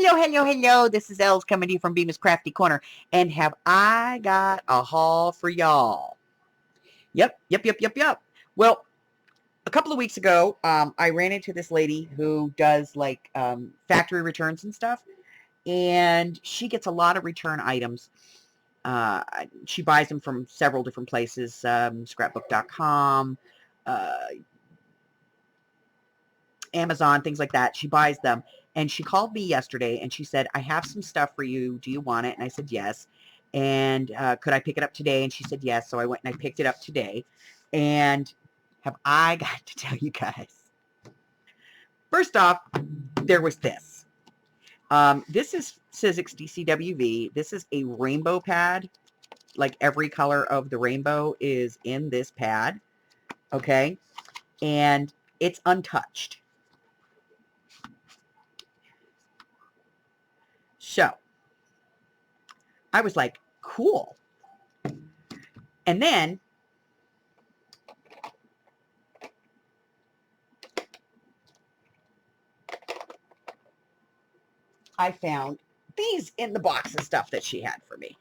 Hello, hello, hello. This is Els coming to you from Bemis Crafty Corner. And have I got a haul for y'all? Yep. Well, a couple of weeks ago, I ran into this lady who does like factory returns and stuff. And she gets a lot of return items. She buys them from several different places, scrapbook.com, Amazon, things like that. She buys them. And she called me yesterday and she said, I have some stuff for you. Do you want it? And I said, yes. And could I pick it up today? And she said, yes. So I went and I picked it up today. And have I got to tell you guys? First off, there was this. This is Sizzix DCWV. This is a rainbow pad. Like every color of the rainbow is in this pad. Okay. And it's untouched. So I was like, cool. And then I found these in the box of stuff that she had for me.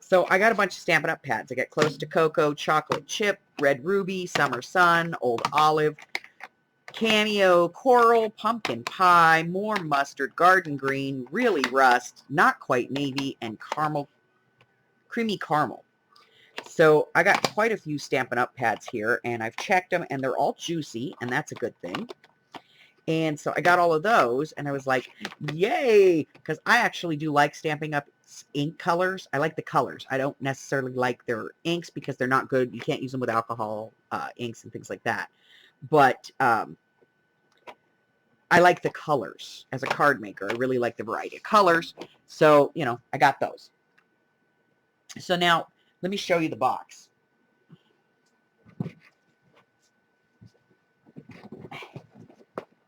So I got a bunch of Stampin' Up! Pads. I got Close to Cocoa, Chocolate Chip, Red Ruby, Summer Sun, Old Olive, Cameo, Coral, Pumpkin Pie, More Mustard, Garden Green, Really Rust, Not Quite Navy, and Caramel, Creamy Caramel. So I got quite a few Stampin' Up! Pads here, and I've checked them, and they're all juicy, and that's a good thing. And so I got all of those, and I was like, yay, because I actually do like Stampin' Up! Ink colors. I like the colors. I don't necessarily like their inks because they're not good. You can't use them with alcohol inks and things like that. But I like the colors as a card maker. I really like the variety of colors. So, you know, I got those. So now let me show you the box.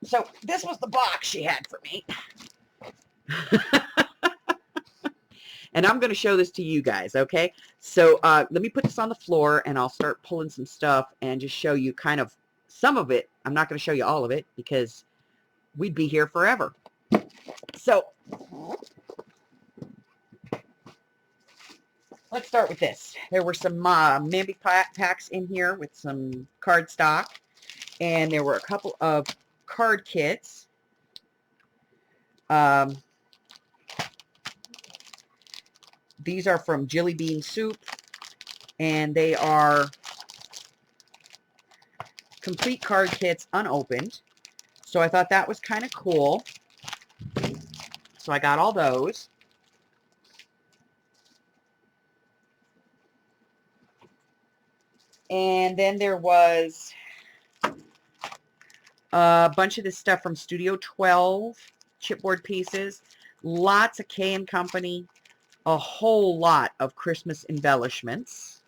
So this was the box she had for me. And I'm going to show this to you guys, okay? So let me put this on the floor, and I'll start pulling some stuff and just show you kind of some of it. I'm not going to show you all of it because we'd be here forever. So let's start with this. There were some Mambi packs in here with some cardstock, and there were a couple of card kits. These are from Jelly Bean Soup, and they are complete card kits unopened. So I thought that was kind of cool. So I got all those. And then there was a bunch of this stuff from Studio 12, chipboard pieces, lots of K & Company, a whole lot of Christmas embellishments,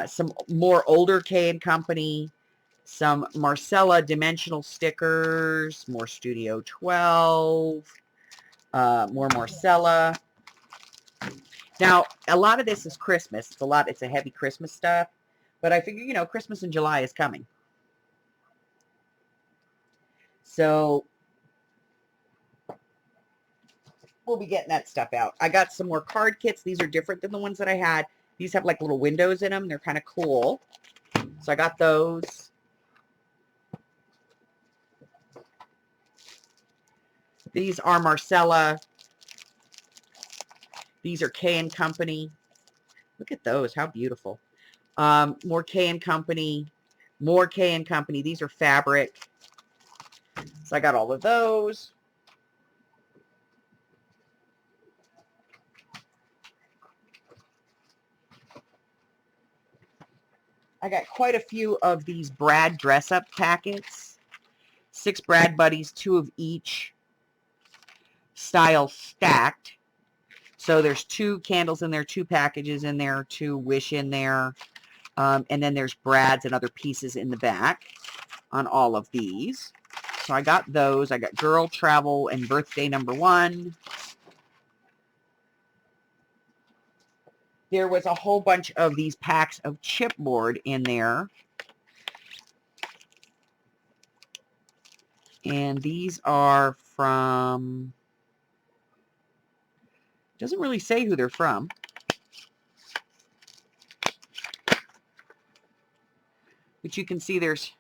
some more older K & Company, some Marcella dimensional stickers, more Studio 12, more Marcella. Now, a lot of this is Christmas. It's a heavy Christmas stuff, but I figure, you know, Christmas in July is coming. So we'll be getting that stuff out. I got some more card kits. These are different than the ones that I had. These have like little windows in them. They're kind of cool. So I got those. These are Marcella. These are K & Company. Look at those. How beautiful. More K & Company. More K & Company. These are fabric. So I got all of those. I got quite a few of these Brad dress-up packets. 6 Brad Buddies, 2 of each style stacked. So there's 2 candles in there, 2 packages in there, 2 wish in there. And then there's Brads and other pieces in the back on all of these. So I got those. I got Girl, Travel, and Birthday Number 1. There was a whole bunch of these packs of chipboard in there. And these are from, doesn't really say who they're from. But you can see there's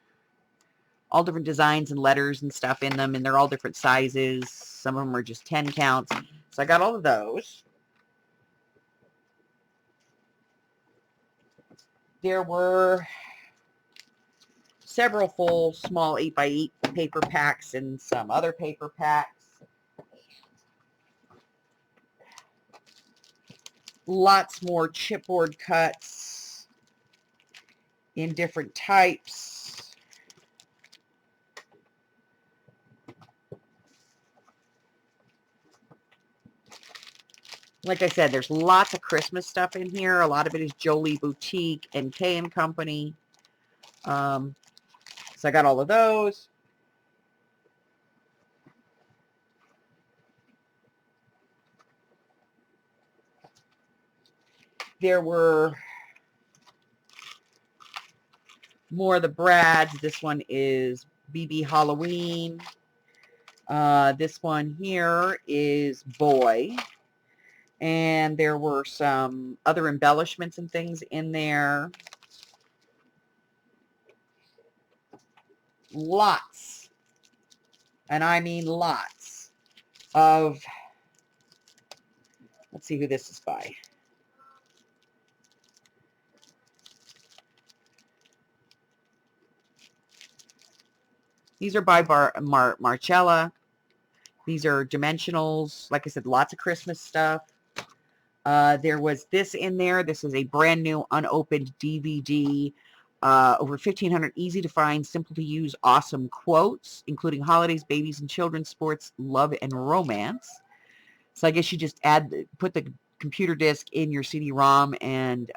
all different designs and letters and stuff in them, and they're all different sizes. Some of them are just 10 counts. So I got all of those. There were several full small 8x8 paper packs and some other paper packs. Lots more chipboard cuts in different types. Like I said, there's lots of Christmas stuff in here. A lot of it is Jolie Boutique and K & Company. So I got all of those. There were more of the Brads. This one is BB Halloween. This one here is Boy. And there were some other embellishments and things in there. Lots, and I mean lots, of, let's see who this is by. These are by Marcella. These are dimensionals. Like I said, lots of Christmas stuff. There was this in there. This is a brand new unopened DVD. Over 1,500 easy to find, simple to use, awesome quotes, including holidays, babies and children, sports, love, and romance. So I guess you just put the computer disc in your CD-ROM, and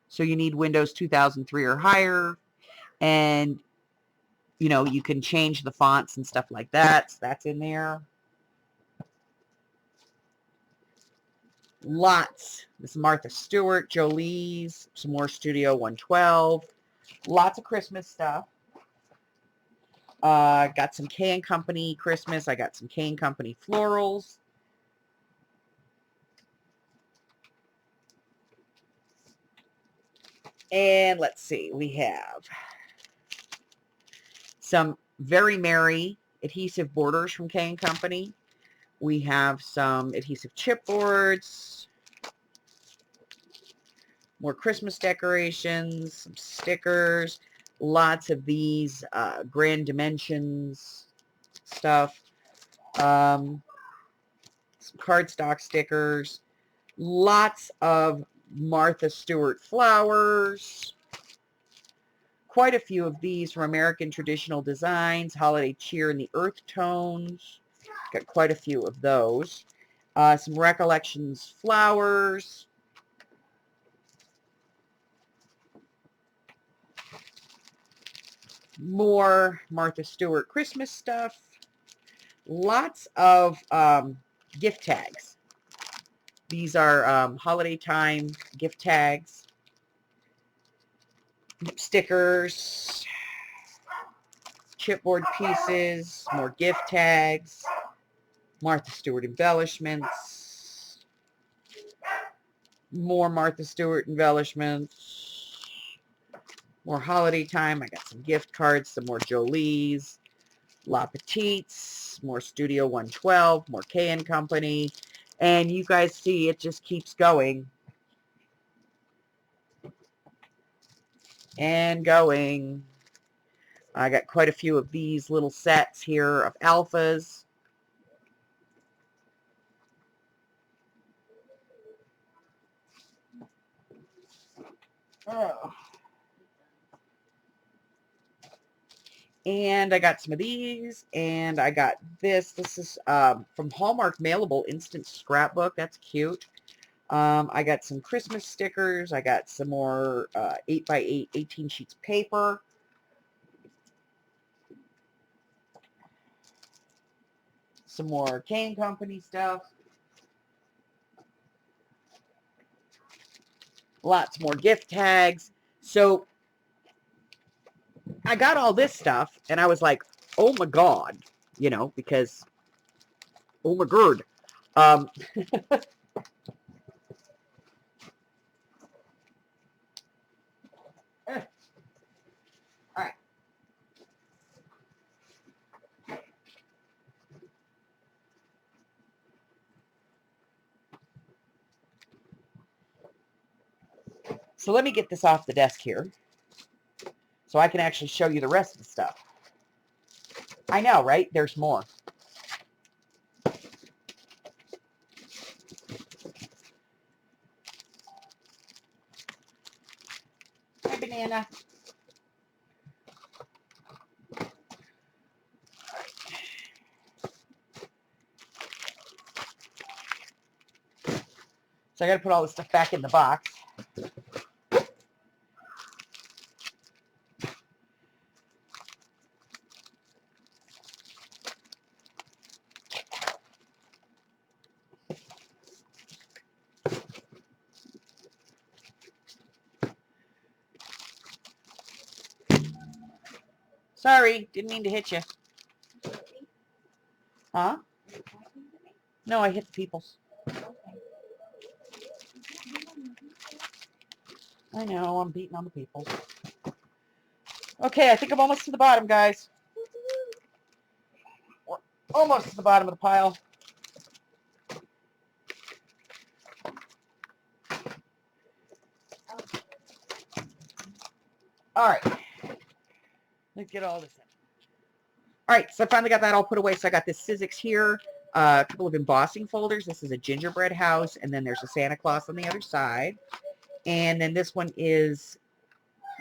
so you need Windows 2003 or higher, and you know, you can change the fonts and stuff like that. So that's in there. Lots. This is Martha Stewart, Jolie's, some more Studio 112. Lots of Christmas stuff. Got some K & Company Christmas. I got some K & Company florals. And let's see, we have some Very Merry adhesive borders from K & Company. We have some adhesive chipboards, more Christmas decorations, some stickers, lots of these Grand Dimensions stuff, some cardstock stickers, lots of Martha Stewart flowers, quite a few of these from American Traditional Designs, Holiday Cheer in the Earth Tones. Got quite a few of those. Some Recollections flowers. More Martha Stewart Christmas stuff. Lots of gift tags. These are holiday time gift tags. Stickers. Chipboard pieces. More gift tags. Martha Stewart embellishments. More Martha Stewart embellishments. More holiday time. I got some gift cards, some more Jolie's, La Petites, more Studio 112, more K & Company. And you guys see it just keeps going. And going. I got quite a few of these little sets here of alphas. Oh. And I got some of these, and I got this. This is from Hallmark Mailable Instant Scrapbook. That's cute. I got some Christmas stickers. I got some more 8x8 18 sheets paper. Some more K & Company stuff. Lots more gift tags. So I got all this stuff, and I was like, oh my God, you know, because, oh my God. Um, all right. So let me get this off the desk here so I can actually show you the rest of the stuff. I know, right? There's more. Hi, banana. So I got to put all this stuff back in the box. Sorry, didn't mean to hit you. Huh? No, I hit the peoples. I know, I'm beating on the peoples. Okay, I think I'm almost to the bottom, guys. We're almost to the bottom of the pile. All right. Let's get all this in. All right, so I finally got that all put away. So I got this Sizzix here, a couple of embossing folders. This is a gingerbread house, and then there's a Santa Claus on the other side. And then this one is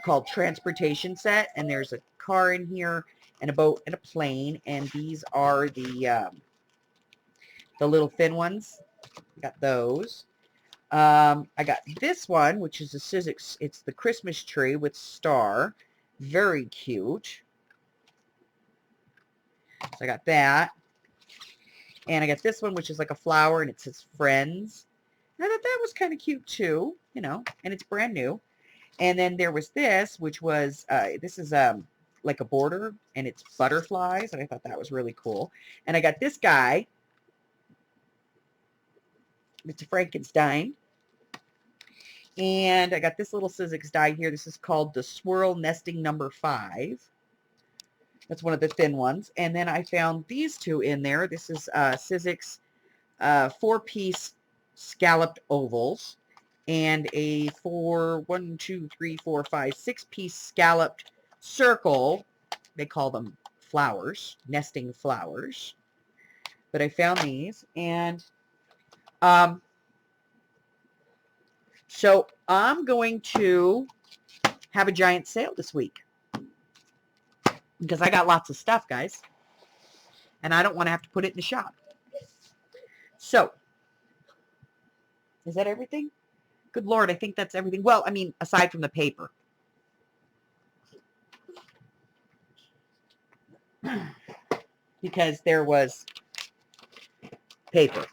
called Transportation Set, and there's a car in here, and a boat, and a plane. And these are the little thin ones. I got those. I got this one, which is a Sizzix. It's the Christmas tree with star. Very cute. So I got that. And I got this one, which is like a flower, and it says friends. And I thought that was kind of cute too, you know, and it's brand new. And then there was this, which was, this is like a border, and it's butterflies, and I thought that was really cool. And I got this guy. It's a Frankenstein. And I got this little Sizzix die here. This is called the Swirl Nesting number 5. That's one of the thin ones. And then I found these two in there. This is Sizzix 4-piece scalloped ovals and a 6-piece scalloped circle. They call them flowers, nesting flowers. But I found these, and so I'm going to have a giant sale this week because I got lots of stuff, guys, and I don't want to have to put it in the shop. So, is that everything? Good Lord, I think that's everything. Well, I mean, aside from the paper. Because there was paper.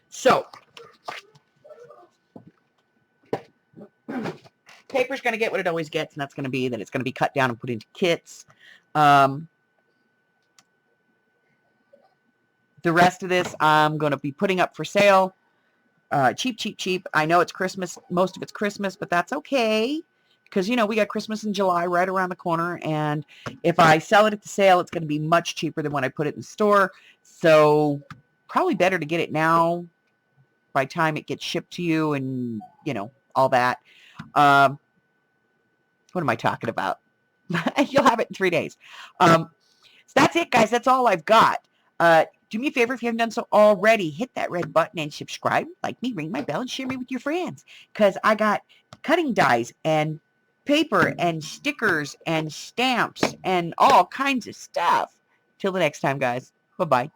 So, paper's going to get what it always gets, and that's going to be that it's going to be cut down and put into kits. The rest of this I'm going to be putting up for sale. Cheap, cheap, cheap. I know it's Christmas. Most of it's Christmas, but that's okay. Because, you know, we got Christmas in July right around the corner. And if I sell it at the sale, it's going to be much cheaper than when I put it in the store. So probably better to get it now by the time it gets shipped to you and, you know, all that. What am I talking about? You'll have it in 3 days. So that's it, guys. That's all I've got. Do me a favor, if you haven't done so already, hit that red button and subscribe. Like me, ring my bell, and share me with your friends. Because I got cutting dies and paper and stickers and stamps and all kinds of stuff. Till the next time, guys. Bye-bye.